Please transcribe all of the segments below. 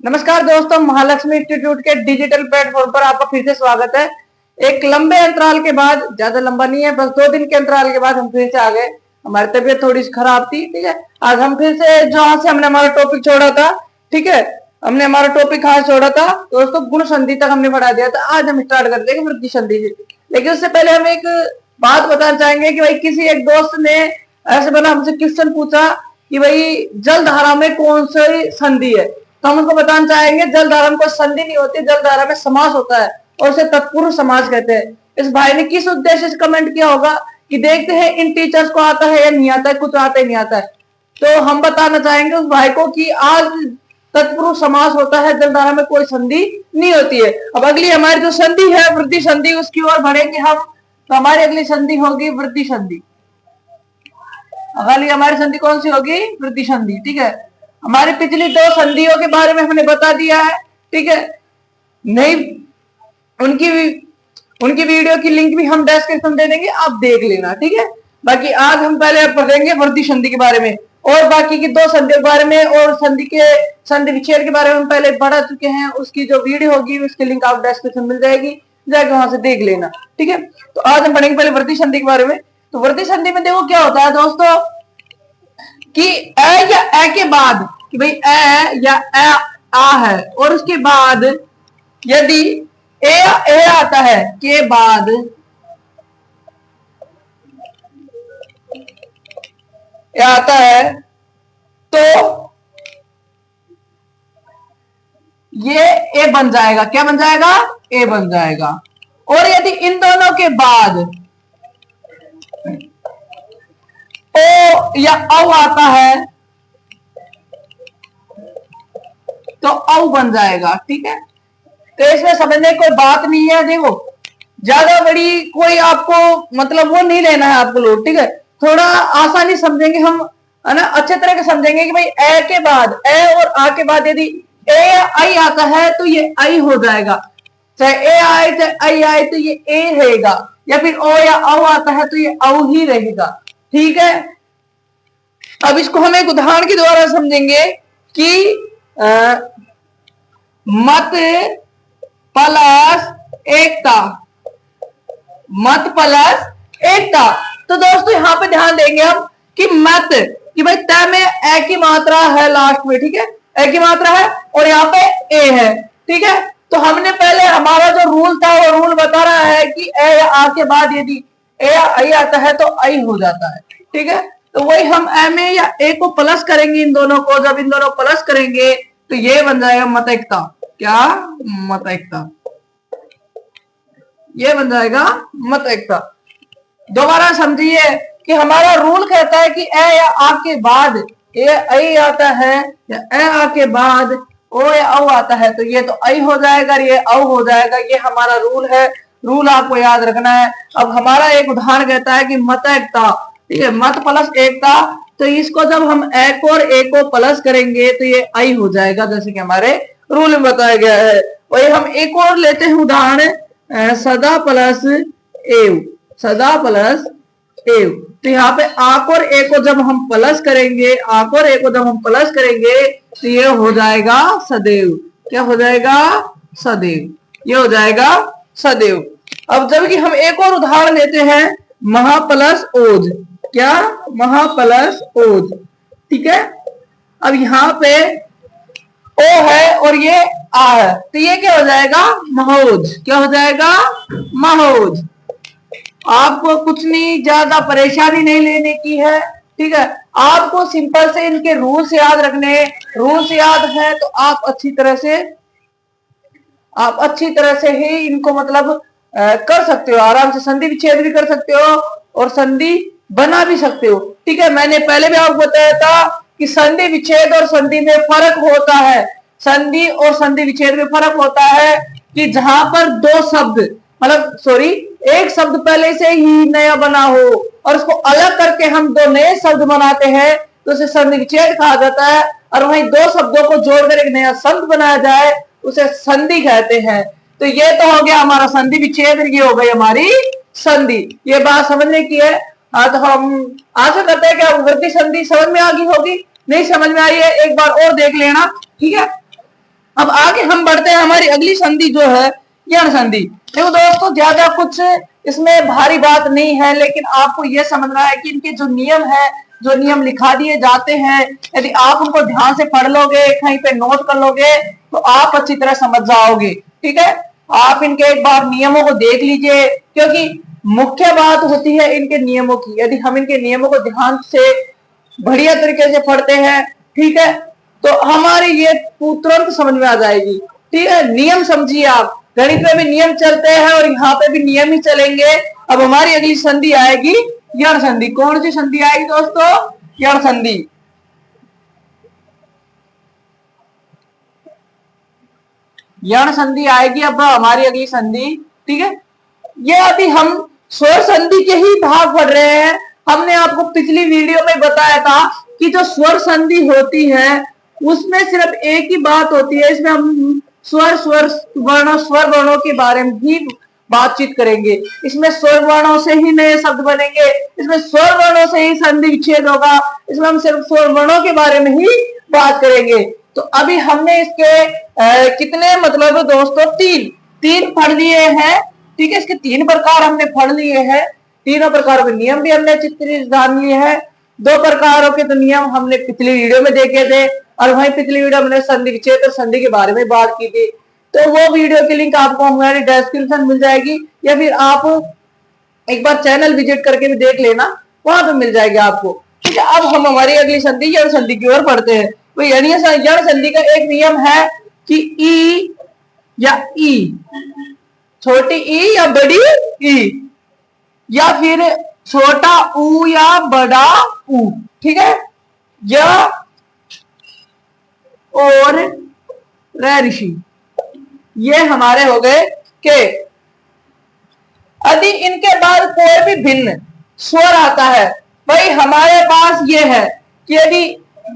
नमस्कार दोस्तों, महालक्ष्मी इंस्टीट्यूट के डिजिटल प्लेटफॉर्म पर आपका फिर से स्वागत है। एक लंबे अंतराल के बाद, ज्यादा लंबा नहीं है, बस 2 दिन के अंतराल के बाद हम फिर से आ गए। हमारी तबीयत थोड़ी सी खराब थी, ठीक है। आज हम फिर से जहां से हमने हमारा टॉपिक छोड़ा था, ठीक है, हमने हमारा टॉपिक कहाँ छोड़ा था दोस्तों, गुण संधि तक हमने बढ़ा दिया था। आज हम स्टार्ट कर देंगे वृद्धि संधि से। लेकिन उससे पहले हम एक बात बताना चाहेंगे कि भाई किसी एक दोस्त ने ऐसे बना हमसे क्वेश्चन पूछा कि भाई जलधारा में कौन सी संधि है। तो हम उनको बताना चाहेंगे जलधारा में कोई संधि नहीं होती, जलधारा में समास होता है और उसे तत्पुरुष समास कहते हैं। इस भाई ने किस उद्देश्य से कमेंट किया होगा कि देखते हैं इन टीचर्स को आता है या नहीं आता है, कुछ आता ही नहीं आता है। तो हम बताना चाहेंगे उस भाई को कि आज तत्पुरुष समास होता है, जलधारा में कोई संधि नहीं होती है। अब अगली हमारी जो संधि है वृद्धि संधि, उसकी ओर बढ़ेंगे हम। तो हमारी अगली संधि होगी वृद्धि संधि। अगली हमारी संधि कौन सी होगी? वृद्धि संधि, ठीक है। हमारी पिछली 2 संधियों के बारे में हमने बता दिया है, ठीक है। नहीं, उनकी वीडियो की लिंक भी हम डिस्क्रिप्शन दे देंगे, आप देख लेना, ठीक है। बाकी आज हम पहले पढ़ेंगे वृद्धि संधि के बारे में, और बाकी की 2 संधियों के बारे में और संधि विच्छेद के बारे में हम पहले पढ़ा चुके हैं। उसकी जो वीडियो होगी उसकी लिंक आप डिस्क्रिप्शन मिल जाएगी, जाके वहां से देख लेना, ठीक है। तो आज हम पढ़ेंगे पहले वृद्धि संधि के बारे में। तो वृद्धि संधि में देखो क्या होता है दोस्तों कि ए या ए के बाद, कि भाई ए या ए आ है, और उसके बाद यदि ए आता है के बाद ए आता है तो ये ए बन जाएगा। क्या बन जाएगा? ए बन जाएगा। और यदि इन दोनों के बाद ओ या औ आता है तो औ बन जाएगा, ठीक है। तो इसमें समझने की कोई बात नहीं है। देखो, ज्यादा बड़ी कोई आपको मतलब वो नहीं लेना है आपको लोग, ठीक है। थोड़ा आसानी समझेंगे हम, है ना, अच्छे तरह के समझेंगे कि भाई ए के बाद, ए और आ के बाद यदि ए या आई आता है तो ये आई हो जाएगा। चाहे ए आए चाहे आई आए तो ये ए रहेगा, या फिर ओ या औ आता है तो ये औ ही रहेगा, ठीक है। अब इसको हम एक उदाहरण के द्वारा समझेंगे कि मत प्लस एकता, मत प्लस एकता। तो दोस्तों यहां पे ध्यान देंगे हम कि मत, कि भाई तय में ए की मात्रा है लास्ट में, ठीक है, ए की मात्रा है और यहाँ पे ए है, ठीक है। तो हमने पहले हमारा जो रूल था वो रूल बता रहा है कि ए या आ के बाद यदि ए या आई आता है तो आई हो जाता है, ठीक है। तो वही हम ए में या ए को प्लस करेंगे, इन दोनों को जब इन दोनों प्लस करेंगे तो ये बन जाएगा मत एकता। क्या? मत एकता, ये बन जाएगा मत एकता। दोबारा समझिए कि हमारा रूल कहता है कि ए या आ के बाद ए आई आता है, या ए आ के बाद ओ या औ आता है तो ये तो आई हो जाएगा, ये औ हो जाएगा। ये हमारा रूल है, रूल आपको याद रखना है। अब हमारा एक उदाहरण कहता है कि मत एकता, ठीक है, मत प्लस एकता। तो इसको जब हम एक और ए को प्लस करेंगे तो ये आई हो जाएगा, जैसे कि हमारे रूल में बताया गया है। वही हम एक और लेते हैं उदाहरण, सदा प्लस एव, सदा प्लस एव। तो यहाँ पे आक और ए को जब हम प्लस करेंगे, आक और ए को जब हम प्लस करेंगे तो ये हो जाएगा सदैव। क्या हो जाएगा? सदैव, ये हो जाएगा सदैव। अब जबकि हम एक और उदाहरण लेते हैं, महा प्लस ओज। क्या? महा प्लस ओज, ठीक है। अब यहाँ पे ओ है और ये आ है तो ये क्या हो जाएगा? महोज। क्या हो जाएगा? महोज। आपको कुछ नहीं, ज्यादा परेशानी नहीं लेने की है, ठीक है। आपको सिंपल से इनके रूल्स याद रखने, रूल्स याद है तो आप अच्छी तरह से ही इनको मतलब कर सकते हो, आराम से संधि विच्छेद भी कर सकते हो और संधि बना भी सकते हो, ठीक है। मैंने पहले भी आपको बताया था कि संधि विच्छेद और संधि में फर्क होता है। संधि और संधि विच्छेद में फर्क होता है कि जहां पर 2 शब्द, मतलब सॉरी, एक शब्द पहले से ही नया बना हो और उसको अलग करके हम 2 नए शब्द बनाते हैं तो उसे संधि विच्छेद कहा जाता है। और वहीं 2 शब्दों को जोड़कर एक नया शब्द बनाया जाए उसे संधि कहते हैं। तो ये तो हो गया हमारा संधि विच्छेद, ये हो गई हमारी संधि। ये बात समझने की है। हाँ, तो हम आशा करते हैं कि वृद्धि संधि समझ में आ गई होगी। नहीं समझ में आई है एक बार और देख लेना, ठीक है। अब आगे हम बढ़ते हैं, हमारी अगली संधि जो है यण संधि। देखो दोस्तों, ज्यादा कुछ इसमें भारी बात नहीं है, लेकिन आपको यह समझना है कि इनके जो नियम है, जो नियम लिखा दिए जाते हैं, यदि आप उनको ध्यान से पढ़ लोगे, कहीं पे नोट कर लोगे, तो आप अच्छी तरह समझ जाओगे। ठीक है, आप इनके एक बार नियमों को देख लीजिए, क्योंकि मुख्य बात होती है इनके नियमों की। यदि हम इनके नियमों को ध्यान से बढ़िया तरीके से पढ़ते हैं, ठीक है, तो हमारी ये तुरंत समझ में आ जाएगी। ठीक है, नियम समझिए आप, गणित में भी नियम चलते हैं और यहाँ पे भी नियम ही चलेंगे। अब हमारी अगली संधि आएगी यण संधि। कौन सी संधि आएगी दोस्तों? यण संधि। यण संधि आएगी अब हमारी अगली संधि। ठीक है, ये अभी हम स्वर संधि के ही भाग पढ़ रहे हैं। हमने आपको पिछली वीडियो में बताया था कि जो स्वर संधि होती है उसमें सिर्फ एक ही बात होती है, इसमें हम स्वर स्वर वर्णों के बारे में ही बातचीत करेंगे। इसमें स्वर वर्णों से ही नए शब्द बनेंगे, इसमें स्वर वर्णों से ही संधि विच्छेद होगा, इसमें हम सिर्फ स्वर वर्णों के बारे में ही बात करेंगे। तो अभी हमने इसके कितने मतलब दोस्तों तीन पढ़ लिए हैं। ठीक है, इसके 3 प्रकार हमने पढ़ लिए हैं, तीनों प्रकारों के नियम भी हमने चित्रित जान लिए हैं। 2 प्रकारों के तो नियम हमने पिछली वीडियो में देखे थे, और वहीं पिछली वीडियो हमने संधि विच्छेद और संधि के बारे में बात की थी। तो वो वीडियो की लिंक आपको हमारी डिस्क्रिप्शन मिल जाएगी, या फिर आप एक बार चैनल विजिट करके भी देख लेना, वहां पे मिल जाएगी आपको। ठीक है, अब हम हमारी अगली संधि यण संधि की ओर बढ़ते हैं। तो यण संधि का एक नियम है कि ई या ई, छोटी ई या बड़ी ई, या फिर छोटा ऊ या बड़ा ऊ। ठीक है, या और ऋषि, ये हमारे हो गए के। यदि इनके बाद कोई भी भिन्न स्वर आता है, भाई हमारे पास ये है कि यदि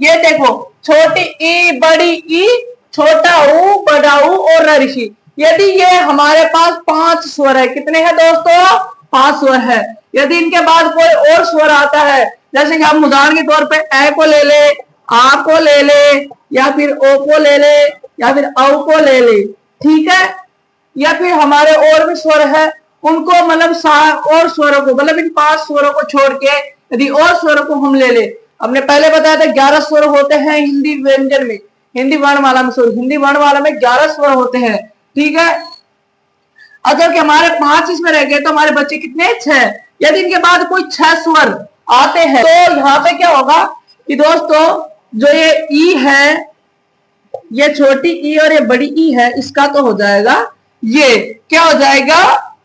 ये देखो, छोटी ई बड़ी ई, छोटा ऊ बड़ा ऊ और ऋषि, यदि ये हमारे पास 5 स्वर है। कितने हैं दोस्तों? 5 स्वर है। यदि इनके बाद कोई और स्वर आता है, जैसे कि हम उदाहरण के तौर पे ए को ले ले, आ को ले ले, या फिर ओ को ले ले, या फिर औ को ले ले। ठीक है, या फिर हमारे और भी स्वर है, उनको मतलब और स्वरों को, मतलब इन 5 स्वरों को छोड़ के यदि और स्वरों को हम ले ले। हमने पहले बताया था 11 स्वर होते हैं हिंदी व्यंजन में, हिंदी वर्णमाला में, हिंदी वर्णमाला में 11 स्वर होते हैं। ठीक है, अगर कि हमारे 5 इसमें रह गए तो हमारे बच्चे कितने? 6। यदि इनके बाद कोई 6 स्वर आते हैं, तो यहाँ पे क्या होगा कि दोस्तों, जो ये ई है, ये छोटी ई और ये बड़ी ई है, इसका तो हो जाएगा ये, क्या हो जाएगा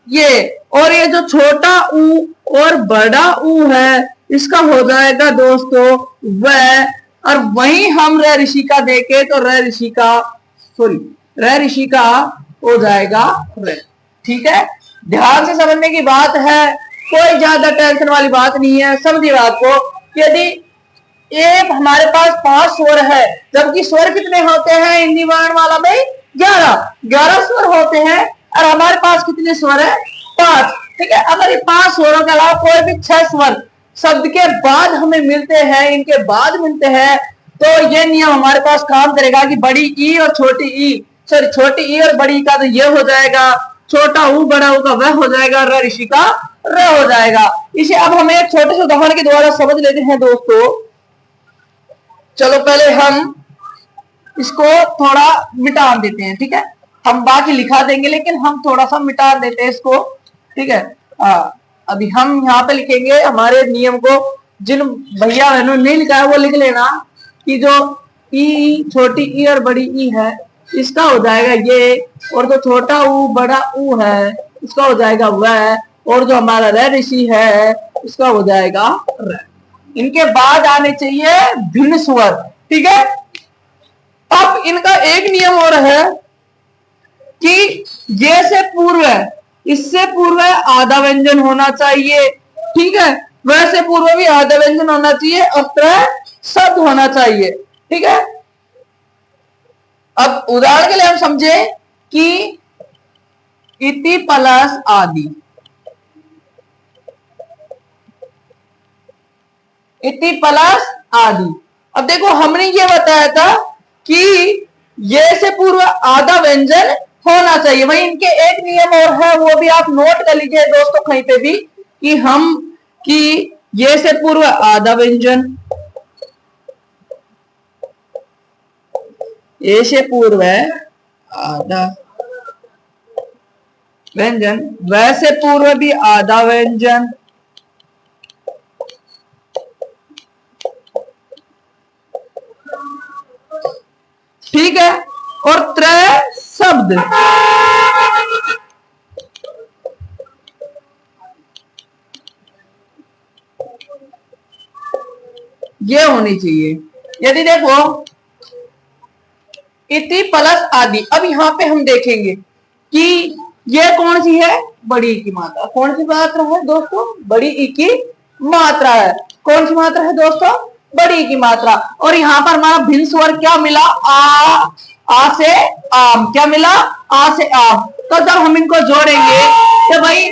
ये, और ये जो छोटा ऊ और बड़ा ऊ है, इसका हो जाएगा दोस्तों वह। और वहीं हम र ऋषि का देखे तो र ऋषि का हो जाएगा र। ठीक है, ध्यान से समझने की बात है, कोई ज्यादा टेंशन वाली बात नहीं है। समझिए बात को, यदि एक हमारे पास 5 स्वर है, जबकि स्वर कितने होते हैं हिंदी वर्णमाला में? 11 स्वर होते हैं, और हमारे पास कितने स्वर है? 5। ठीक है, अगर ये 5 स्वरों के अलावा कोई भी 6 स्वर शब्द के बाद हमें मिलते हैं, इनके बाद मिलते हैं, तो ये नियम हमारे पास काम करेगा कि बड़ी ई और छोटी ई, सॉरी छोटी ई और बड़ी का तो ये हो जाएगा, छोटा ऊ बड़ा ऊ का वह हो जाएगा, र ऋषि का र हो जाएगा। इसे अब हमें एक छोटे से उदाहरण के द्वारा समझ लेते हैं दोस्तों। चलो पहले हम इसको थोड़ा मिटा देते हैं। ठीक है, हम बाकी लिखा देंगे, लेकिन हम थोड़ा सा मिटा देते हैं इसको। ठीक है, अभी हम यहाँ पे लिखेंगे हमारे नियम को। जिन भैया बहनों ने लिखा है वो लिख लेना कि जो ई, छोटी ई और बड़ी ई है, इसका हो जाएगा ये, और जो छोटा ऊ बड़ा ऊ है, इसका हो जाएगा वह, और जो हमारा र ऋषि है, इसका हो जाएगा र। इनके बाद आने चाहिए भिन्न स्वर। ठीक है, अब इनका एक नियम और है कि जैसे पूर्व, इससे पूर्व आधा व्यंजन होना चाहिए। ठीक है, वैसे पूर्व भी आधा व्यंजन होना चाहिए, और त्रय शब्द होना चाहिए। ठीक है, अब उदाहरण के लिए हम समझे कि इति प्लस आदि, इति प्लस आदि। अब देखो, हमने ये बताया था कि ये से पूर्व आधा व्यंजन होना चाहिए। वही इनके एक नियम और है, वो भी आप नोट कर लीजिए दोस्तों कहीं पे भी, कि ये से पूर्व आधा व्यंजन, ये से पूर्व आधा व्यंजन, वैसे पूर्व भी आधा व्यंजन, ठीक है। और त्रय शब्द, ये होनी चाहिए। यदि देखो इति प्लस आदि, अब यहां पे हम देखेंगे कि ये कौन सी है, बड़ी ई की मात्रा। कौन सी मात्रा है दोस्तों, बड़ी ई की मात्रा है। कौन सी मात्रा है दोस्तों, बड़ी ई की मात्रा। और यहाँ पर हमारा भिन्न स्वर क्या मिला, आ से आम, क्या मिला, आ से आम। तो जब हम इनको जोड़ेंगे तो भाई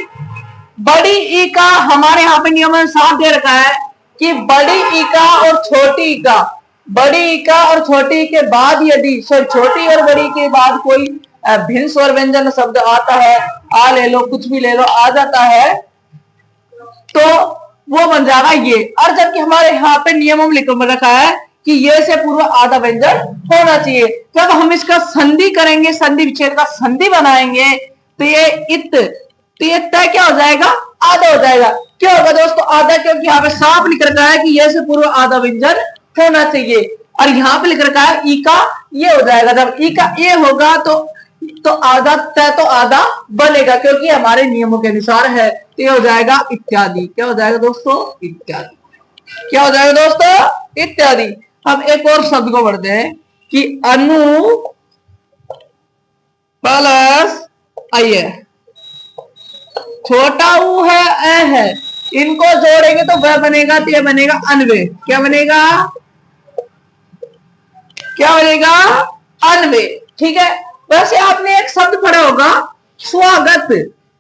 बड़ी ई का हमारे यहाँ पे नियम में साफ दे रखा है कि बड़ी ई का और छोटी ई का, बड़ी ई का और छोटी ई के बाद यदि छोटी और बड़ी के बाद कोई भिन्न स्वर व्यंजन शब्द आता है, आ ले लो, कुछ भी ले लो, आ जाता है, तो वो बन जाएगा ये। और जबकि हमारे यहाँ पे नियमों में लिखा रखा है कि ये से पूर्व आधा व्यंजन होना चाहिए। जब हम इसका संधि करेंगे, संधि विच्छेद का संधि बनाएंगे, तो ये तो ये तय क्या हो जाएगा, आधा हो जाएगा। क्या होगा दोस्तों, आधा, क्योंकि यहाँ पे साफ लिख रखा है कि ये से पूर्व आधा व्यंजन होना चाहिए। और यहाँ पे लिख रखा है ई का ये हो जाएगा। जब ई का ये होगा तो आधा तय तो आधा बनेगा, क्योंकि हमारे नियमों के अनुसार है। तो ये हो जाएगा इत्यादि। क्या हो जाएगा दोस्तों, इत्यादि। क्या हो जाएगा दोस्तों, इत्यादि। अब एक और शब्द को पढ़ते हैं कि अनु प्लस आइए, छोटा ऊ है, ए है, इनको जोड़ेंगे तो वह बनेगा, तो यह बनेगा अनवे। क्या बनेगा, क्या बनेगा, अनवे। ठीक है। वैसे आपने एक शब्द पढ़ा होगा स्वागत,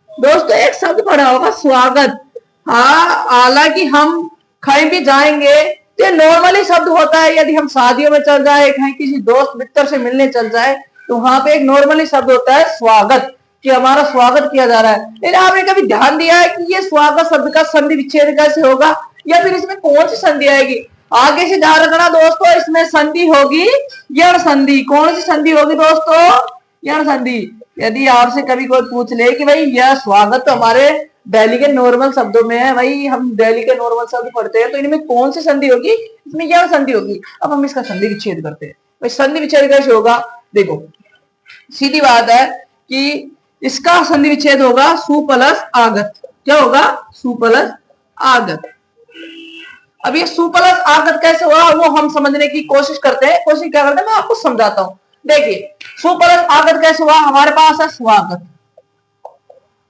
दोस्तों एक शब्द पढ़ा होगा स्वागत। हाँ, हालांकि हम कहीं भी जाएंगे तो नॉर्मली शब्द होता है। यदि हम शादियों में चल जाए, कहीं किसी दोस्त मित्र से मिलने चल जाए, तो वहां पे एक नॉर्मली शब्द होता है स्वागत, कि हमारा स्वागत किया जा रहा है। लेकिन आपने कभी ध्यान दिया है कि ये स्वागत शब्द का संधि विच्छेद कैसे होगा, या फिर इसमें कौन सी संधि आएगी? आगे से ध्यान रखना दोस्तों, इसमें संधि होगी यण संधि। कौन सी संधि होगी दोस्तों, यण संधि। यदि आपसे कभी कोई पूछ ले कि भाई यह स्वागत तो हमारे दिल्ली के नॉर्मल शब्दों में है, भाई हम दिल्ली के नॉर्मल शब्द पढ़ते हैं, तो इनमें कौन सी संधि होगी, इसमें यह संधि होगी। अब हम इसका संधि विच्छेद करते हैं। भाई संधि विच्छेद कैसे होगा, देखो सीधी बात है कि इसका संधि विच्छेद होगा सु प्लस आगत। क्या होगा, सु प्लस आगत। अब ये सु प्लस आगत कैसे होगा वो हम समझने की कोशिश करते हैं। कोशिश क्या करते हैं, मैं आपको समझाता हूं। देखिए सु प्लस आगत कैसे हुआ, हमारे पास है स्वागत।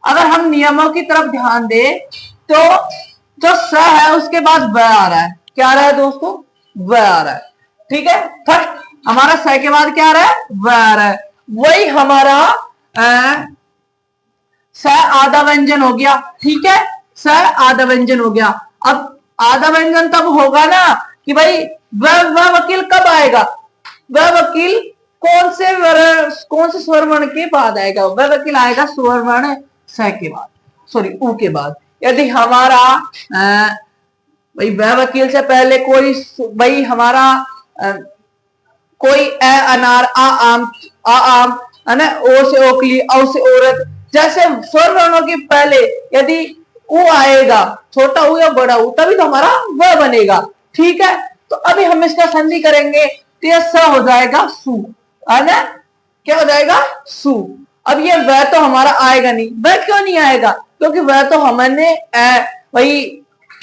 अगर हम नियमों की तरफ ध्यान दें तो जो स है उसके बाद व आ रहा है। क्या आ रहा है दोस्तों, व आ रहा है। ठीक है, फर्स्ट हमारा स के बाद क्या आ रहा है, व आ रहा है। वही हमारा स आधा व्यंजन हो गया। ठीक है, स आधा व्यंजन हो गया। अब आधा व्यंजन तब होगा ना कि भाई वह वकील कब आएगा, वह वकील कौन से स्वर वर्ण के बाद आएगा, वह वकील आएगा स्वर वर्ण स के बाद, सॉरी ऊ के बाद। यदि हमारा भाई वह वकील से पहले कोई भाई हमारा कोई ए अनार, आ आम है ना, ओ से ओकली, औ से औरत, जैसे स्वर वर्णों के पहले यदि ऊ आएगा, छोटा ऊ या बड़ा ऊ, तभी तो हमारा वह बनेगा। ठीक है, तो अभी हम इसका संधि करेंगे तो यह स हो जाएगा सु, है ना। क्या हो जाएगा, सु। अब ये वह तो हमारा आएगा नहीं। वह क्यों नहीं आएगा, क्योंकि वह तो हमने वही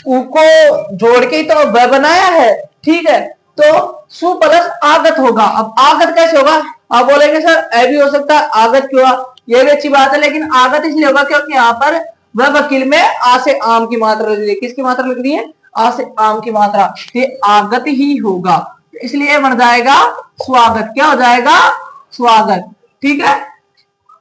ऊ को जोड़ के ही तो वह बनाया है। ठीक है, तो सु प्लस आगत होगा। अब आगत कैसे होगा, आप बोलेंगे सर ए भी हो सकता है, आगत क्यों हुआ, ये भी अच्छी बात है, लेकिन आगत इसलिए होगा क्योंकि यहाँ पर वह वकील में आ से आम की मात्रा लग रही है। किसकी मात्रा लग रही है, आ से आम की मात्रा, ये आगत ही होगा, इसलिए बन जाएगा स्वागत। क्या हो जाएगा, स्वागत। ठीक है,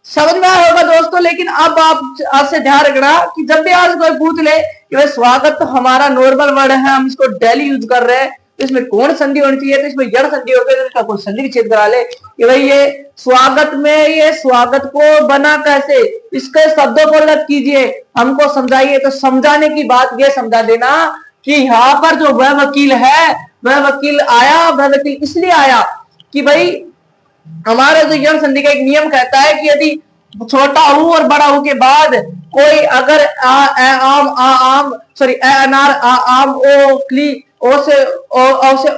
समझ में आया होगा दोस्तों। लेकिन अब आप आज से ध्यान रखना कि जब भी आज कोई पूछ ले कि भाई स्वागत तो हमारा नॉर्मल वर्ड है, हम इसको डेली यूज कर रहे हैं, तो इसमें कौन संधि होनी चाहिए, तो इसमें यण संधि हो गई, तो इसका कोई संधि विच्छेद करा ले कि भाई ये स्वागत में ये स्वागत को बना कैसे, इसके शब्दों को अलग कीजिए, हमको समझाइए। तो समझाने की बात ये समझा देना कि यहाँ पर जो वह वकील है, वह वकील आया, वह वकील इसलिए आया कि भाई हमारा जो यण संधि का एक नियम कहता है कि यदि छोटा ऊ और बड़ा ऊ के बाद कोई अगर आम सॉरी अनार आम ओ क्ली ओ से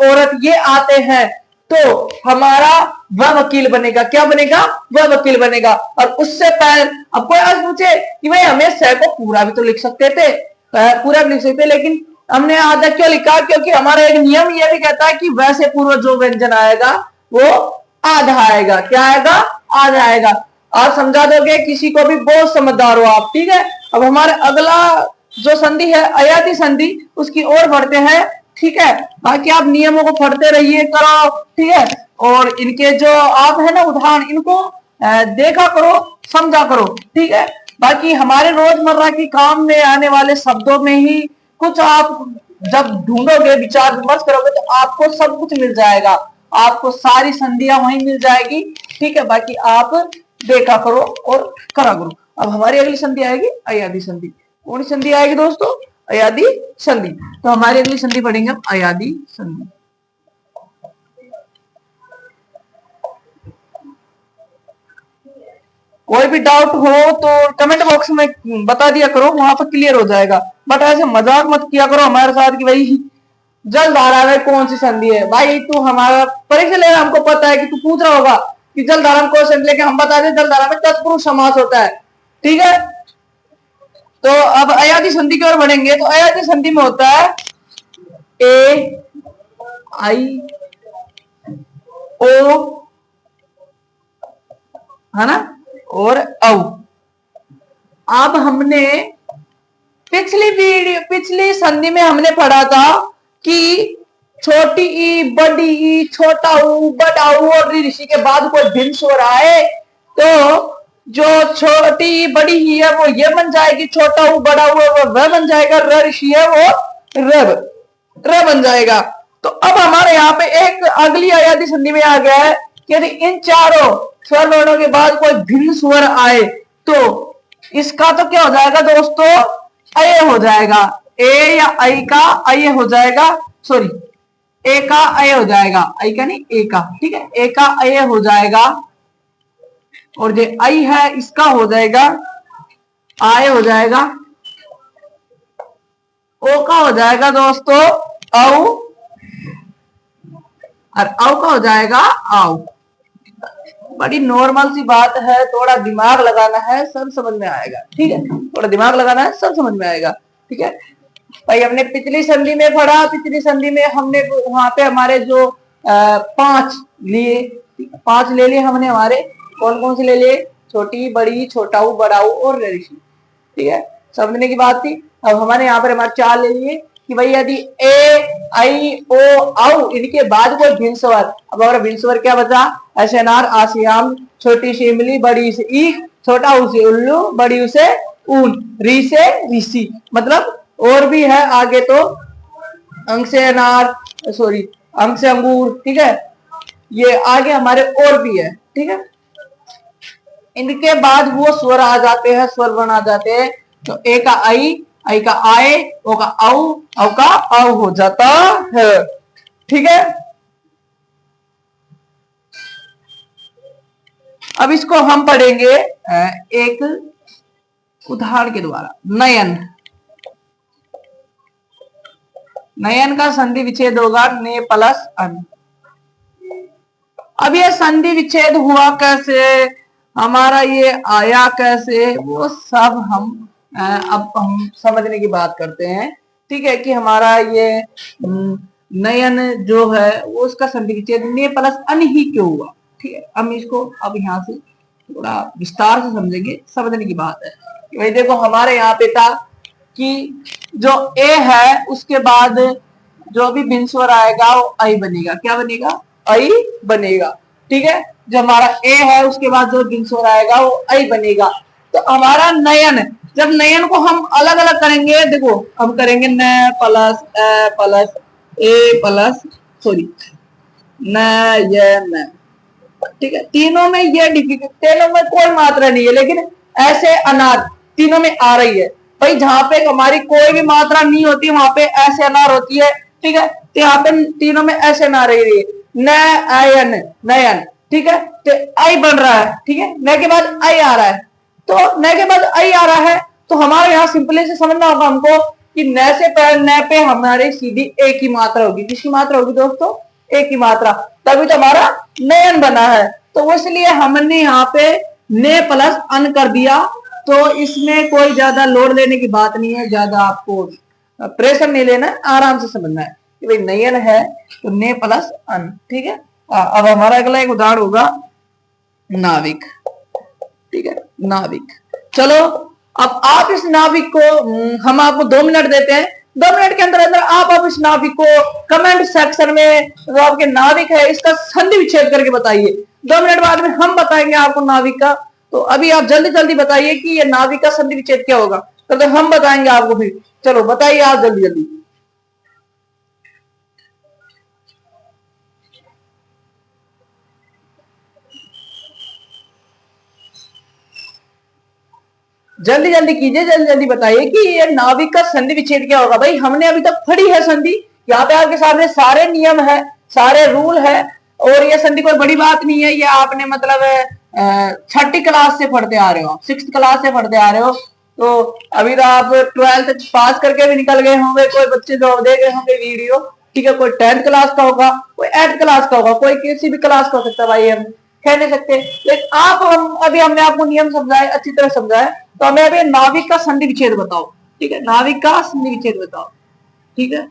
औरत ये आते हैं तो हमारा वह वकील बनेगा। क्या बनेगा? वह वकील बनेगा। और उससे पहले अब कोई आज पूछे कि भाई हमें स को पूरा भी तो लिख सकते थे, पूरा भी लिख सकते, लेकिन हमने आधा क्यों लिखा? क्योंकि हमारा एक नियम यह भी कहता है कि वैसे पूर्व जो व्यंजन आएगा वो आधा आएगा। क्या आएगा? आधा आएगा। आप समझा दोगे किसी को भी, बहुत समझदार हो आप, ठीक है। अब हमारे अगला जो संधि है अयादी संधि, उसकी ओर बढ़ते हैं, ठीक है। बाकी आप नियमों को पढ़ते रहिए, करो, ठीक है। और इनके जो आप है ना उदाहरण, इनको देखा करो, समझा करो, ठीक है। बाकी हमारे रोजमर्रा की काम में आने वाले शब्दों में ही कुछ आप जब ढूंढोगे, विचार विमर्श करोगे, तो आपको सब कुछ मिल जाएगा, आपको सारी संधियां वहीं मिल जाएगी, ठीक है। बाकी आप देखा करो और करा करो। अब हमारी अगली संधि आएगी अयादी संधि। कौन सी संधि आएगी दोस्तों? अयादी संधि। तो हमारी अगली संधि पढ़ेंगे हम अयादी संधि। कोई भी डाउट हो तो कमेंट बॉक्स में बता दिया करो, वहां पर क्लियर हो जाएगा। बट ऐसे मजाक मत किया करो हमारे साथ कि भाई जलधारा में कौन सी संधि है। भाई तू हमारा परीक्षा ले रहा, हमको पता है कि तू पूछ रहा होगा कि जलधारा में कौन सी, लेके हम बता दें जलधारा में तत्पुरुष समास होता है, ठीक है। तो अब अयादी संधि की ओर बढ़ेंगे। तो अयादी संधि में होता है ए आई ओ, है ना, और औ। अब हमने पिछली संधि में हमने पढ़ा था कि छोटी ई, बड़ी ई, छोटा ऊ, बड़ा ऊ और ऋषि के बाद कोई भिन्न स्वर आए तो जो छोटी बड़ी ही है वो ये बन जाएगी, छोटा ऊ बड़ा ऊ वो वह बन जाएगा, र ऋषि है वो र बन जाएगा। तो अब हमारे यहाँ पे एक अगली अयादी संधि में आ गया है कि यदि इन चारों स्वर वर्णों के बाद कोई भिन्न स्वर आए तो इसका तो क्या हो जाएगा दोस्तों? अय हो जाएगा। ए या आई का अय हो जाएगा, सॉरी ए का अय हो जाएगा, आई का नहीं ए का, ठीक है। ए का अय हो जाएगा और जो आई है इसका हो जाएगा आय हो जाएगा। ओ का हो जाएगा दोस्तों औ, और औ का हो जाएगा आओ। बड़ी नॉर्मल सी बात है, थोड़ा दिमाग लगाना है, सब समझ में आएगा, ठीक है। थोड़ा दिमाग लगाना है, सब समझ में आएगा, ठीक है भाई। हमने पिछली संधि में पढ़ा, पिछली संधि में हमने वहां पे हमारे जो 5 लिए, 5 ले लिए हमने। हमारे कौन कौन से ले लिए? छोटी, बड़ी, छोटा ऊ, बड़ा ऊ और ऋषि, ठीक है। समझने की बात थी। अब हमारे यहाँ पर हमारे 4 ले लिए कि भाई यदि ए आई ओ औ इनके बाद कोई भिन्न स्वर, अब हमारा भिन्न स्वर क्या बचा? अशनार, आसियाम, छोटी सी इमली, बड़ी से ईख, छोटा ऊ से उल्लू, बड़ी ऊ से ऊन, री से ऋषि। मतलब और भी है आगे, तो अंग से अनार, सॉरी अंग से अंगूर, ठीक है। ये आगे हमारे और भी है, ठीक है। इनके बाद वो स्वर आ जाते हैं, स्वर वर्ण आ जाते हैं। तो ए का आई, आई का आए, ओ का औ का औ हो जाता है, ठीक है। अब इसको हम पढ़ेंगे एक उदाहरण के द्वारा। नयन, नयन का संधि विच्छेद होगा ने प्लस अन। अब ये संधि विच्छेद हुआ कैसे, हमारा ये आया कैसे, वो सब हम अब हम समझने की बात करते हैं, ठीक है। कि हमारा ये नयन जो है वो उसका संधि विच्छेद ने प्लस अन ही क्यों हुआ, ठीक है। हम इसको अब यहाँ से थोड़ा विस्तार से समझेंगे, समझने की बात है। भाई देखो हमारे यहाँ पे था कि जो ए है उसके बाद जो भी भिन्न स्वर आएगा वो आई बनेगा। क्या बनेगा? आई बनेगा, ठीक है। जो हमारा ए है उसके बाद जो भिन्न स्वर आएगा वो आई बनेगा। तो हमारा नयन, जब नयन को हम अलग अलग करेंगे, देखो हम करेंगे न प्लस ए प्लस ए प्लस सॉरी नयन, ठीक है। तीनों में ये डिफिकल्ट, तीनों में कोई मात्रा नहीं है, लेकिन ऐसे अनार तीनों में आ रही है। भाई जहां पे हमारी कोई भी मात्रा नहीं होती वहां पे ऐसे अनार होती है, ठीक है। तो यहाँ पे तीनों में ऐसे अनार रही है, नयन नयन, ठीक है। तो आई बन रहा है, ठीक है। न के बाद आई आ रहा है, तो न के बाद आई आ रहा है, तो हमारे यहाँ सिंपली से समझना होगा हमको कि न से पहले न पे हमारी सीधी एक ही मात्रा होगी। किसकी मात्रा होगी दोस्तों? एक ही मात्रा, तभी तो हमारा नयन बना है। तो इसलिए हमने यहाँ पे ने प्लस अन कर दिया। तो इसमें कोई ज्यादा लोड लेने की बात नहीं है, ज्यादा आपको प्रेशर नहीं लेना है, आराम से समझना है कि भाई नयन है तो ने प्लस अन, ठीक है। अब हमारा अगला एक उदाहरण होगा नाविक, ठीक है। नाविक, चलो अब आप इस नाविक को हम आपको 2 मिनट देते हैं। 2 मिनट के अंदर अंदर आप इस नाविक को कमेंट सेक्शन में जो आपके नाविक है इसका संधि विच्छेद करके बताइए। 2 मिनट बाद में हम बताएंगे आपको नाविक का। तो अभी आप जल्दी जल्दी बताइए कि ये नाविक का संधि विच्छेद क्या होगा, तो हम बताएंगे आपको फिर। चलो बताइए आप जल्दी जल्दी। जल्दी जल्दी कीजिए, जल्दी जल्दी बताइए कि ये नाविक का संधि विच्छेद क्या होगा। भाई हमने अभी तक पढ़ी है संधि, यहाँ पे आपके सामने सारे नियम है, सारे रूल है, और ये संधि कोई बड़ी बात नहीं है। ये आपने मतलब 6ठी क्लास से पढ़ते आ रहे हो, 6th क्लास से पढ़ते आ रहे हो। तो अभी तो आप 12th पास करके भी निकल गए होंगे, कोई बच्चे जो देख रहे होंगे वीडियो, ठीक है। कोई 10th क्लास का होगा, कोई 8th क्लास का होगा, कोई किसी भी क्लास का हो सकता है, भाई हम कह नहीं सकते। लेकिन आप हम अभी हमने आपको नियम समझाए, अच्छी तरह समझाए। तो हमें अभी नाविक का संधि विच्छेद बताओ, ठीक है। नाविक का संधि विच्छेद बताओ, ठीक है।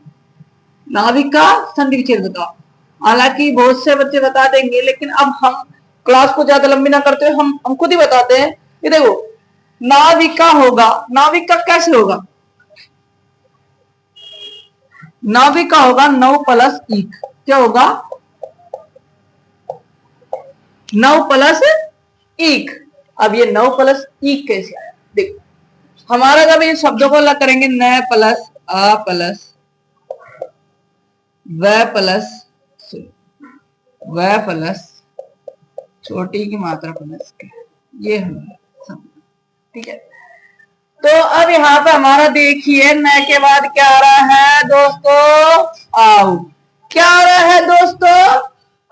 नाविक का संधि विच्छेद बताओ। हालांकि बहुत से बच्चे बता देंगे, लेकिन अब हम क्लास को ज्यादा लंबी ना करते हुए हम खुद ही बताते हैं। ये देखो नाविक का होगा, नाविक का कैसे होगा? नाविक का होगा 9 प्लस 1, क्या होगा? 9 प्लस 1। अब ये 9 प्लस 1 कैसे आया? देखो हमारा जब इन शब्दों को अलग करेंगे, न प्लस आ प्लस व प्लस छोटी की मात्रा प्लस के, ये हम, ठीक है। तो अब यहाँ पे हमारा देखिए न के बाद क्या आ रहा है दोस्तों? आओ। क्या आ रहा है दोस्तों?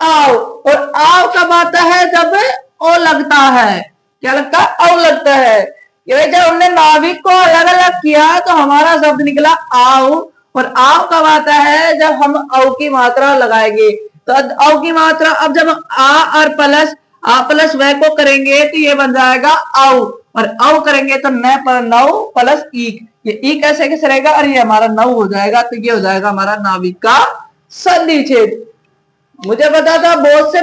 आओ। और आओ कब आता है? जब ओ लगता है। क्या लगता है? ओ लगता है। जब हमने नाविक को अलग अलग किया तो हमारा शब्द निकला आओ। और आओ कब आता है? जब हम औ की मात्रा लगाएंगे। तो औ की मात्रा, अब जब आ और प्लस आ प्लस व को करेंगे तो ये बन जाएगा आओ, और औ करेंगे तो न पर 9 प्लस 1, ये ई कैसे कैसे रहेगा? और ये हमारा 9 हो जाएगा। तो ये हो जाएगा हमारा नाविक का संधि विच्छेद। मुझे पता था बहुत से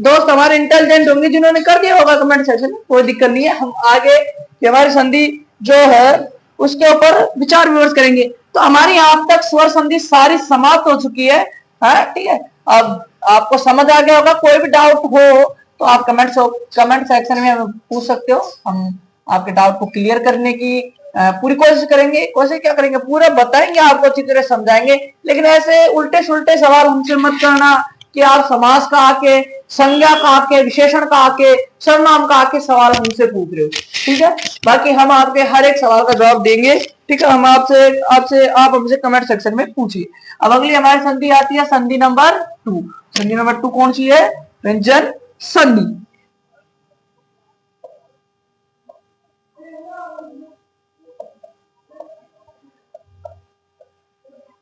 दोस्त हमारे इंटेलिजेंट होंगे जिन्होंने कर दिया होगा कमेंट सेक्शन में, कोई दिक्कत नहीं है। हम आगे हमारी संधि जो है उसके ऊपर विचार विमर्श करेंगे। तो हमारी आप तक स्वर संधि सारी समाप्त हो चुकी है, ठीक है। अब आपको समझ आ गया होगा। कोई भी डाउट हो तो आप कमेंट सेक्शन में पूछ सकते हो। हम आपके डाउट को क्लियर करने की पूरी कोशिश करेंगे। कोशिश क्या करेंगे? पूरा बताएंगे आपको, अच्छी तरह समझाएंगे। लेकिन ऐसे उल्टे सुल्टे सवाल हमसे मत करना कि आप समास का आके, संज्ञा का आके, विशेषण का आके, सर्वनाम का आके सवाल हमसे पूछ रहे हो, ठीक है। बाकी हम आपके हर एक सवाल का जवाब देंगे, ठीक है। हम आप हमसे कमेंट सेक्शन में पूछिए। अब अगली हमारी संधि आती है संधि नंबर 2। संधि नंबर 2 कौन सी है? व्यंजन संधि।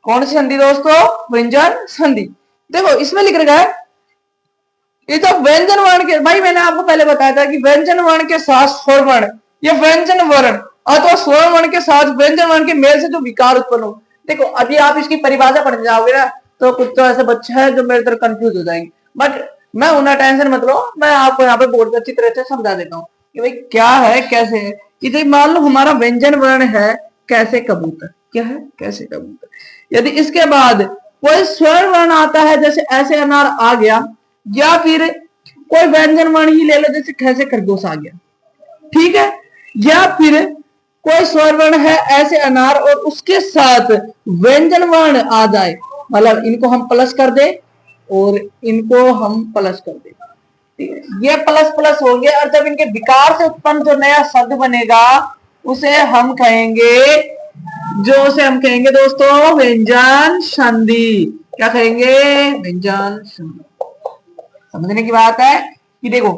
कौन सी संधि दोस्तों? व्यंजन संधि। देखो इसमें लिख रखा है, ये तो व्यंजन वर्ण के, भाई मैंने आपको पहले बताया था कि व्यंजन वर्ण के साथ स्वर वर्ण, ये व्यंजन वर्ण अथवा स्वर वर्ण के साथ व्यंजन वर्ण के मेल से जो विकार उत्पन्न हो। देखो अभी आप इसकी परिभाषा पढ़ने जाओगे ना तो कुछ तो ऐसे बच्चे हैं जो मेरी तरह कंफ्यूज हो जाएंगे, बट मैं उन्हें टेंशन मत लो, मैं आपको यहाँ पे बोर्ड अच्छी तरह से समझा देता हूँ कि भाई क्या है कैसे है। कि मान लो हमारा व्यंजन वर्ण है कैसे कबूतर, क्या है? कैसे कबूतर। यदि इसके बाद कोई स्वर वर्ण आता है, जैसे ऐसे अनार आ गया, या फिर कोई व्यंजन वर्ण ही ले लो जैसे कैसे खरगोश आ गया, ठीक है। या फिर कोई स्वर वर्ण है ऐसे अनार और उसके साथ व्यंजन वर्ण आ जाए, मतलब इनको हम प्लस कर दे और इनको हम प्लस कर दे, ठीक है। ये प्लस प्लस हो गया, और जब इनके विकार से उत्पन्न जो नया शब्द बनेगा उसे हम कहेंगे, दोस्तों व्यंजन संधि। क्या कहेंगे? व्यंजन संधि। समझने की बात है कि देखो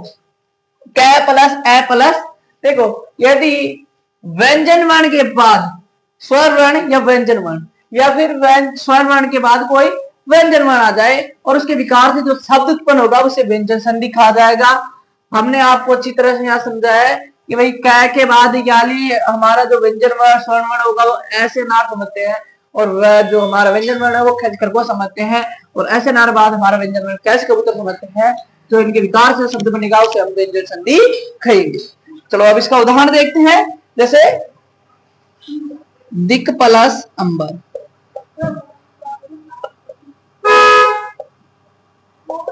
क प्लस ए प्लस, देखो यदि व्यंजन वर्ण के बाद स्वर वर्ण या व्यंजन वर्ण, या फिर स्वर वर्ण के बाद कोई व्यंजन वर्ण आ जाए और उसके विकार से जो शब्द उत्पन्न होगा उसे व्यंजन संधि कहा जाएगा। हमने आपको अच्छी तरह से यहाँ समझाया है कि भाई क के बाद याली हमारा जो व्यंजन वर्ण स्वर्ण वर्ण होगा वो ऐसे नार समझते हैं, और जो हमारा व्यंजन वर्ण है वो खच खरगोश समझते हैं, और ऐसे नार बाद हमारा व्यंजन वर्ण कैसे कबूतर समझते हैं। जो इनके विकार से शब्द बनेगा उसे हम व्यंजन संधि कहेंगे। चलो अब इसका उदाहरण देखते हैं, जैसे दिक प्लस अंबर।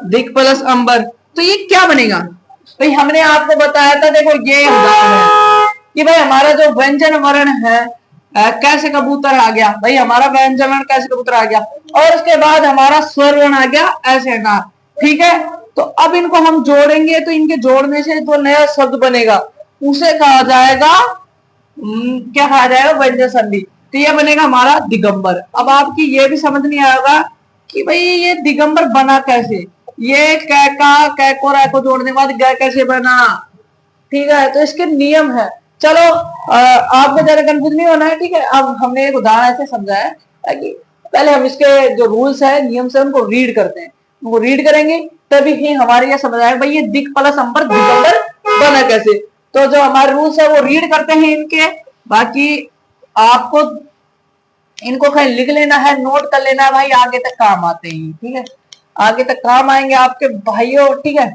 दिक प्लस अंबर, तो ये क्या बनेगा? भाई हमने आपको बताया था, देखो ये उदाहरण है कि भाई हमारा जो व्यंजन वर्ण है कैसे कबूतर आ गया, भाई हमारा व्यंजन वर्ण कैसे कबूतर आ गया, और उसके बाद हमारा स्वर वर्ण आ गया ऐसे ना, ठीक है। तो अब इनको हम जोड़ेंगे तो इनके जोड़ने से जो नया शब्द बनेगा उसे कहा जाएगा क्या कहा जाएगा? व्यंजन संधि। तो ये बनेगा हमारा दिगंबर। अब आपकी ये भी समझ नहीं आएगा कि भाई ये दिगंबर बना कैसे, ये कै को जोड़ने के बाद ग कैसे बना, ठीक है। तो इसके नियम है, चलो आपको ज्यादा कंफ्यूज नहीं होना है, ठीक है। अब हमने एक उदाहरण ऐसे समझाया ताकि पहले हम इसके जो रूल्स है नियम से उनको रीड करते हैं, उनको रीड करेंगे तभी ही हमारे ये समझ आएगा भाई ये दिक प्लस अंबर दिगंबर बना कैसे। तो जो हमारे रूल्स है वो रीड करते हैं इनके, बाकी आपको इनको कहीं लिख लेना है, नोट कर लेना है भाई, आगे तक काम आते हैं, ठीक है। आगे तक काम आएंगे आपके भाइयों, ठीक है।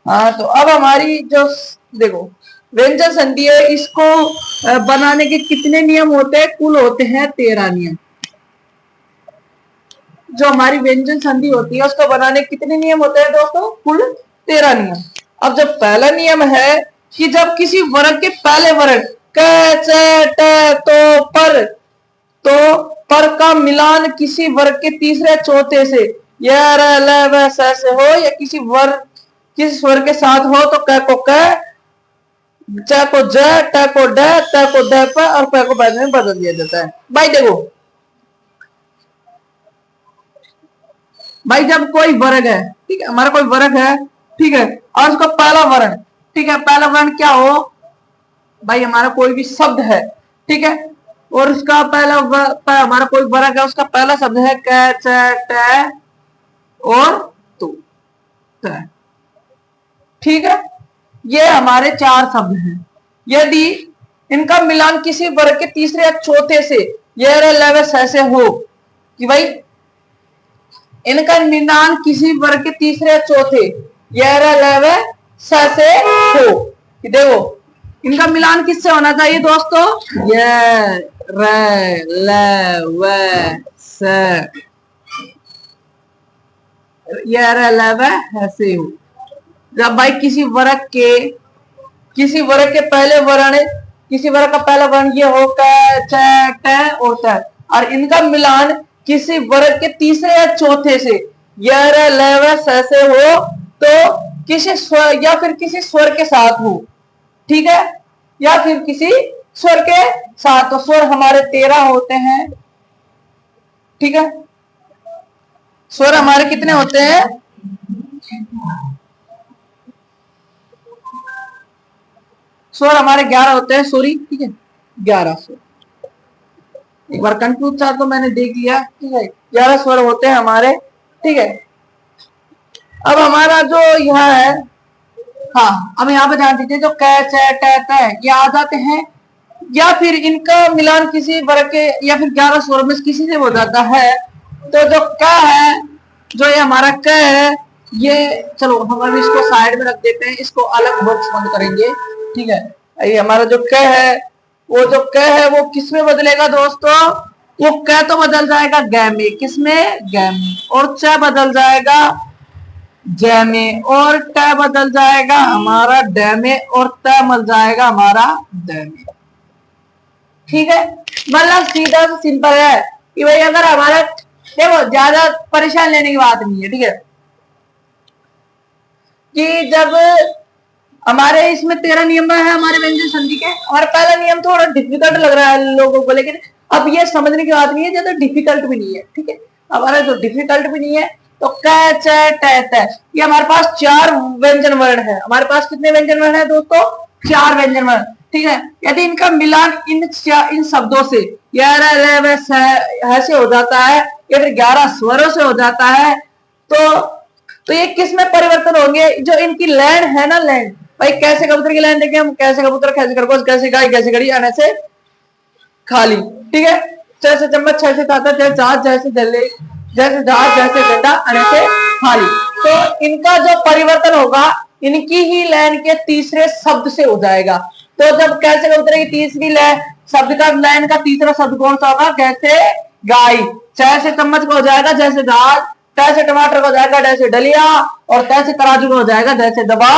हाँ, तो अब हमारी जो देखो व्यंजन संधि है, इसको बनाने के कितने नियम होते हैं? कुल होते हैं 13 नियम। जो हमारी व्यंजन संधि होती है उसको बनाने के कितने नियम होते हैं दोस्तों? कुल 13 नियम। अब जब पहला नियम है कि जब किसी वर्ग के पहले वर्ग क च ट तो पर का मिलान किसी वर्ग के तीसरे चौथे से या र ल व स से हो, या किसी स्वर के साथ हो, तो क को क, च को ज, ट को ड, त को ड प और प को प में बदल दिया जाता है। भाई देखो भाई जब कोई वर्ग है, ठीक है, हमारा कोई वर्ग है, ठीक है, और उसका पहला वर्ण, ठीक है, पहला वर्ण क्या हो भाई? हमारा कोई भी शब्द है, ठीक है, और उसका पहला हमारा कोई वर्ग है, उसका पहला शब्द है क च ट और तू, ठीक है। ये हमारे 4 शब्द हैं। यदि इनका मिलान किसी वर्ग के तीसरे या चौथे से ये लेवल ऐसे हो कि भाई इनका मिलान किसी वर्ग के तीसरे या चौथे लेवल से हो, कि देखो इनका मिलान किससे होना चाहिए दोस्तों? ये रे ले वे से, ये रे ले वे ऐसे हो। जब भाई किसी वर्ग के पहले वर्ण, किसी वर्ग का पहला वर्ण ये हो क च ट होता है, और इनका मिलान किसी वर्ग के तीसरे या चौथे से य र ल व स से हो, तो किसी स्वर या फिर किसी स्वर के साथ हो, ठीक है, या फिर किसी स्वर के साथ। तो स्वर हमारे 13 होते हैं, ठीक है। स्वर हमारे कितने होते हैं? स्वर हमारे 11 होते हैं, सॉरी, ठीक है, 11 स्वर। एक बार कंफ्यूज था तो मैंने देख लिया, ठीक है, 11 स्वर होते हैं हमारे, ठीक है। अब हमारा जो यहाँ है, हाँ, अब यहाँ पे ध्यान दीजिए, जो क च ट त ये आ जाते हैं, या फिर इनका मिलान किसी वर्ग के या फिर 11 स्वर में किसी से हो जाता है। तो जो क है, जो ये हमारा क है, ये चलो हम अभी इसको साइड में रख देते हैं, इसको अलग बॉक्स बंद करेंगे, ठीक है। ये हमारा जो क है, वो जो क है वो किस में बदलेगा दोस्तों? वो क तो बदल जाएगा ग में, किसमें? ग में, और च बदल जाएगा ज में, और ट बदल जाएगा हमारा ड में, और त बदल जाएगा हमारा द में, ठीक है। मतलब सीधा से सिंपल है कि भाई अगर हमारा देखो ज्यादा परेशान लेने की बात नहीं है, ठीक है। कि जब हमारे इसमें 13 नियम है हमारे व्यंजन संधि के, हमारा पहला नियम थोड़ा डिफिकल्ट लग रहा है लोगों को, लेकिन अब ये समझने की बात नहीं है, ज्यादा डिफिकल्ट भी नहीं है, ठीक है। हमारा जो डिफिकल्ट भी नहीं है, तो क च ट त ये हमारे पास 4 व्यंजन वर्ण है। हमारे पास कितने व्यंजन वर्ण है दोस्तों? 4 व्यंजन वर्ण, ठीक है। यदि इनका मिलान इन शब्दों से ऐसे हो जाता है या फिर 11 स्वरों से हो जाता है, तो ये किस में परिवर्तन होंगे? जो इनकी लैंड है ना, लैंड भाई, कैसे कबूतर की लाइन देखें हम, कैसे कबूतर, कैसे खरगोश, कैसे गाय, कैसे घड़ी, आने से खाली, ठीक है। जैसे चम्मच, जैसे ताता, जैसे जहाज, जैसे जल्ले, जैसे जहाज, जैसे डंडा, आने से खाली। तो इनका जो परिवर्तन होगा इनकी ही लाइन के तीसरे शब्द से हो जाएगा। तो जब कैसे कबूतर की तीसरी लाइन शब्द का लाइन का तीसरा शब्द कौन सा होगा? कैसे गाय। जैसे चम्मच को हो जाएगा जैसे जहाज, तैसे टमाटर को हो जाएगा जैसे डलिया, और तैसे तराजू को हो जाएगा जैसे दबा।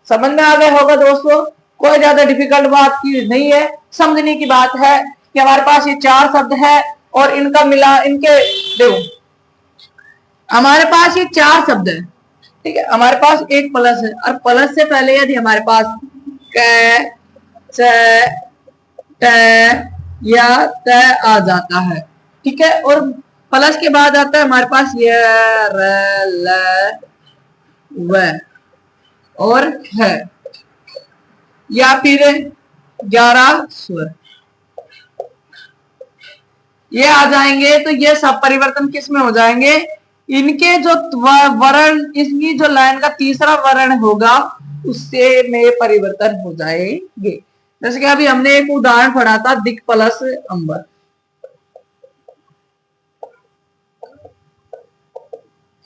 समझ में आ गया होगा दोस्तों, कोई ज्यादा डिफिकल्ट बात की नहीं है, समझने की बात है कि हमारे पास ये 4 शब्द है और इनका मिला, इनके देखो हमारे पास ये 4 शब्द है, ठीक है। हमारे पास एक प्लस है, और प्लस से पहले यदि हमारे पास क च ट या त आ जाता है, ठीक है, और प्लस के बाद आता है हमारे पास य र ल व और है, या फिर 11 स्वर ये आ जाएंगे, तो ये सब परिवर्तन किस में हो जाएंगे? इनके जो वर्ण, इसकी जो लाइन का तीसरा वर्ण होगा उससे में परिवर्तन हो जाएंगे। जैसे कि अभी हमने एक उदाहरण पढ़ा था, दिक प्लस अंबर।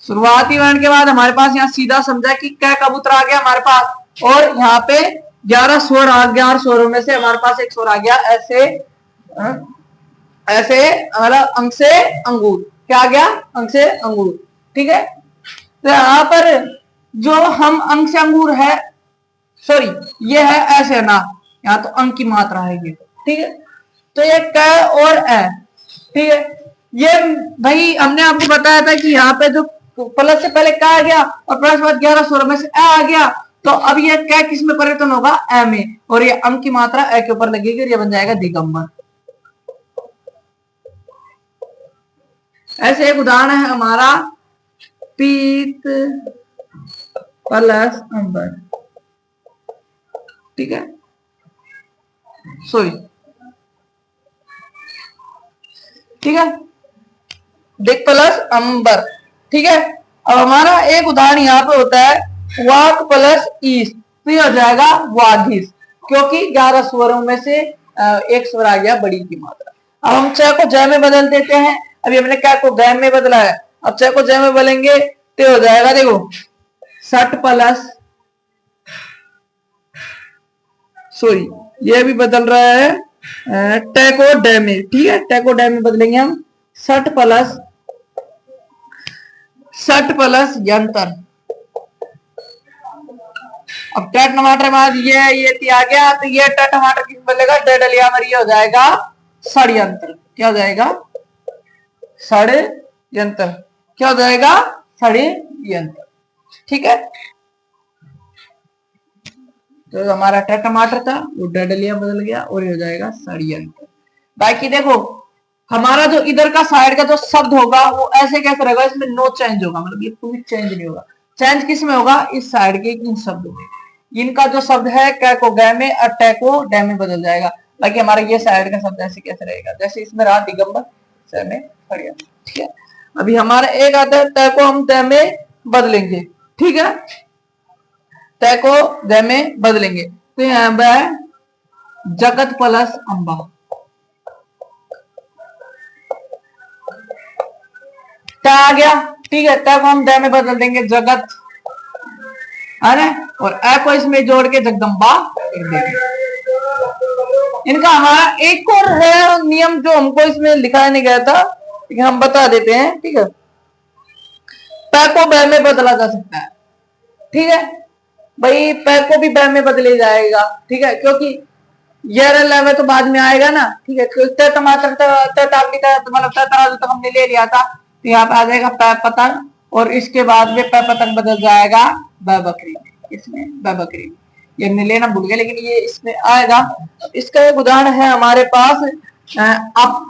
शुरुआती वर्ण के बाद हमारे पास यहाँ सीधा समझा कि क कबूतर आ गया हमारे पास, और यहाँ पे 11 स्वर आ गया, 11 स्वरों में से हमारे पास एक स्वर आ गया, ऐसे ऐसे हमारा अंक से अंगूर, क्या आ गया? अंक से अंगूर, ठीक है। तो यहाँ पर जो हम अंक से अंगूर है, सॉरी ये है ऐसे ना, यहाँ तो अंक की मात्रा है ये, ठीक है। तो ये क और ए, ठीक है। ये भाई हमने आपको बताया था कि यहाँ पे जो प्लस से पहले क आ गया और प्लस बाद 11 स्वरों में से ए आ गया, तो अब ये क किस में परिवर्तन होगा? ए में, और ये अंक की मात्रा ए के ऊपर लगेगी और ये बन जाएगा दिगंबर। ऐसे एक उदाहरण है हमारा पीत प्लस अंबर, ठीक है, सॉरी, ठीक है, दिक प्लस अंबर, ठीक है। अब हमारा एक उदाहरण यहाँ पे होता है वाक प्लस ईस, तो ये हो जाएगा वाघिस, क्योंकि 11 स्वरों में से एक स्वर आ गया बड़ी की मात्रा। अब हम च को जय में बदल देते हैं, अभी हमने क्या को गै में बदला है, अब च को जय में बदलेंगे तो हो जाएगा, देखो 60 प्लस, सॉरी ये भी बदल रहा है टेको डे में, ठीक है, टेको डे में बदलेंगे हम 60 प्लस यंत्र। अब ट टमाटर बाद ये आ गया, तो ये ट टमाटर किस बदलेगा? ड डलिया मर, ये हो जाएगा षड्यंत्र। क्या हो जाएगा? षड्यंत्र। क्या हो जाएगा? षड्यंत्र, ठीक है। तो हमारा ट टमाटर था वो ड डलिया बदल गया और ये हो जाएगा षड्यंत्र। बाकी देखो हमारा जो इधर का साइड का जो शब्द होगा वो ऐसे कैसे रहेगा? इसमें नो चेंज होगा, मतलब ये कोई चेंज नहीं होगा। चेंज किस में होगा? इस साइड के इन शब्दों में। इनका जो शब्द है कै को गै में और टे को डै में बदल जाएगा। बाकी हमारा ये साइड का शब्द ऐसे कैसे रहेगा? जैसे इसमें रहा दिगंबर, में खड़िया, ठीक है। अभी हमारा एक आता है टे को हम दै में बदलेंगे, ठीक है, टे को दै में बदलेंगे, तो यहाँ पर जगत प्लस अंबा, आ गया, ठीक है। तब हम ड में बदल देंगे जगत, है ना, और ए को इसमें जोड़ के जगदम्बा कर देंगे। इनका हमारा एक और है नियम जो हमको इसमें लिखा नहीं गया था, लेकिन हम बता देते हैं, ठीक है। पै को बै में बदला जा सकता है, ठीक है भाई, पै को भी बै में बदले जाएगा, ठीक है, क्योंकि ये तो बाद में आएगा ना, ठीक है। तो टमाटर मतलब तराजू तक हमने ले लिया था, तो यहाँ पे आ जाएगा पै पतंग, और इसके बाद में पै पतंग बदल जाएगा ब बकरी, इसमें ब बकरी, ये हमने लेना भूल गए लेकिन ये इसमें आएगा। इसका एक उदाहरण है हमारे पास अप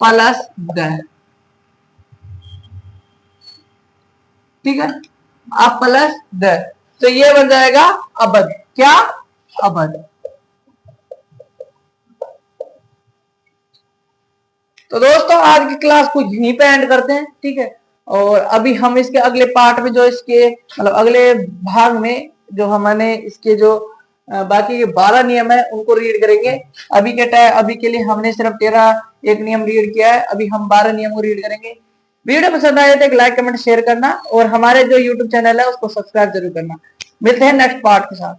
प्लस द, ठीक है, अप प्लस द, तो ये बन जाएगा अबद। क्या? अबद। तो दोस्तों आज की क्लास को यहीं पे एंड करते हैं, ठीक है। और अभी हम इसके अगले पार्ट में, जो इसके मतलब अगले भाग में जो हमने इसके जो बाकी के 12 नियम है उनको रीड करेंगे। अभी के लिए हमने सिर्फ 13 एक नियम रीड किया है, अभी हम 12 नियम को रीड करेंगे। वीडियो पसंद आए तो एक लाइक कमेंट शेयर करना, और हमारे जो यूट्यूब चैनल है उसको सब्सक्राइब जरूर करना। मिलते हैं नेक्स्ट पार्ट के साथ।